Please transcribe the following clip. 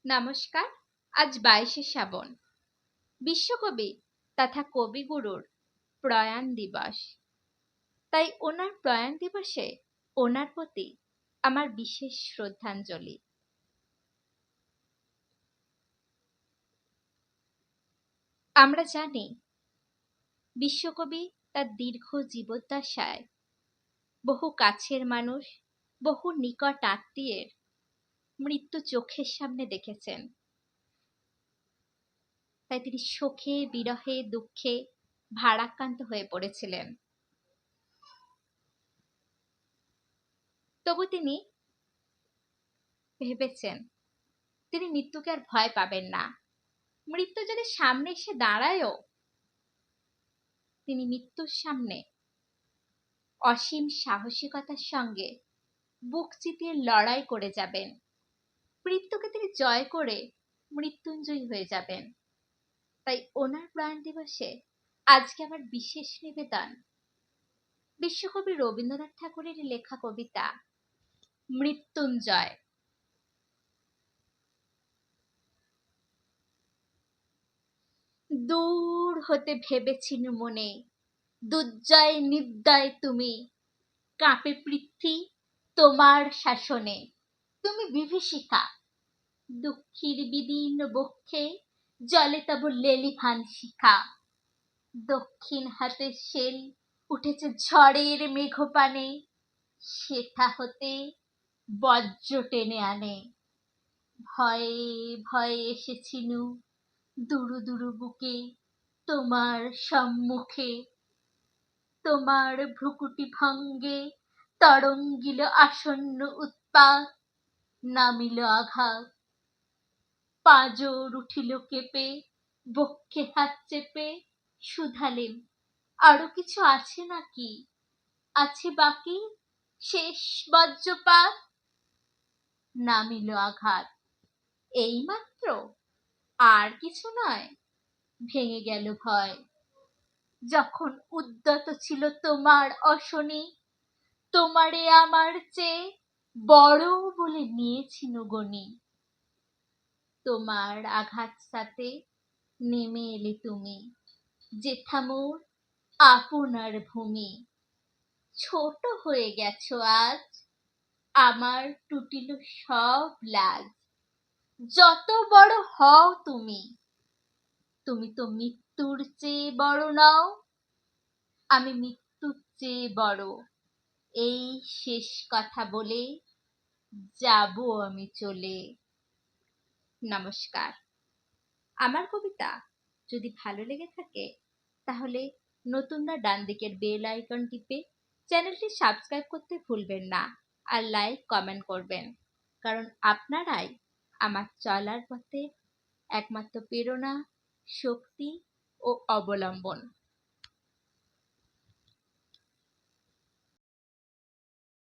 নমস্কার। আজ 22শে শ্রাবণ, বিশ্বকবি তথা কবিগুরুর প্রয়াণ দিবস। তাই ওনার প্রয়াণ দিবসে ওনার প্রতি আমার বিশেষ শ্রদ্ধাঞ্জলি। আমরা জানি বিশ্বকবি তার দীর্ঘ জীবদ্দশায় বহু কাছের মানুষ, বহু নিকট আত্মীয়ের মৃত্যু চোখের সামনে দেখেছেন। তাই তিনি শোকে, বিরহে, দুঃখে ভারাক্রান্ত হয়ে পড়েছিলেন। তবু তিনি ভেবেছেন তিনি মৃত্যুকে আর ভয় পাবেন না। মৃত্যু যদি সামনে এসে দাঁড়ায়ও, তিনি মৃত্যুর সামনে অসীম সাহসিকতার সঙ্গে বুক চিতিয়ে লড়াই করে যাবেন। মৃত্যুকে তিনি জয় করে মৃত্যুঞ্জয়ী হয়ে যাবেন। তাই ওনার প্রয়াণ দিবসে আজকে আমার বিশেষ নিবেদন বিশ্বকবি রবীন্দ্রনাথ ঠাকুরের লেখা কবিতা মৃত্যুঞ্জয়। দূর হতে ভেবেছিনু মনে, দুর্জয় নির্দয় তুমি, কাঁপে পৃথ্বী তোমার শাসনে। তুমি বিভীষিকা, দুঃখীর বিদীর্ণ বক্ষে জলে তব লেলিহান শিখা। দক্ষিণ হাতে শেল উঠেছে ঝড়ের মেঘপানে, সেথা হতে বজ্র টেনে আনে। ভয়ে ভয়ে এসেছিনু দুরু দুরু বুকে তোমার সম্মুখে। তোমার ভ্রুকুটি ভঙ্গে তরঙ্গিল আসন্ন উৎপাত, নামিল আঘাত। পাঁজর উঠিল কেঁপে, বক্ষে হাত চেপে শুধালেন, আরো কিছু আছে নাকি? আছে বাকি শেষ বজ্রপাত? নামিল আঘাত। এইমাত্র? আর কিছু নয়? ভেঙে গেল ভয়। যখন উদ্যত ছিল তোমার অশনি, তোমারে আমার চেয়ে বড় বলে নিয়েছিনু গনি। তোমার আঘাত সাথে নেমে এলে তুমি, যেথা মোর আপনার ভূমি। ছোট হয়ে গেছো আজ, আমার টুটিল সব লাজ। যত বড় হও তুমি, তুমি তো মৃত্যুর চেয়ে বড় নও। আমি মৃত্যুর চেয়ে বড়, এই শেষ কথা বলে যাব আমি চলে। নমস্কার। আমার কবিতা যদি ভালো লেগে থাকে তাহলে নতুনরা ডান দিকের বেল আইকন টিপে চ্যানেলটি সাবস্ক্রাইব করতে ভুলবেন না, আর লাইক কমেন্ট করবেন, কারণ আপনারাই আমার চলার পথে একমাত্র প্রেরণা, শক্তি ও অবলম্বন।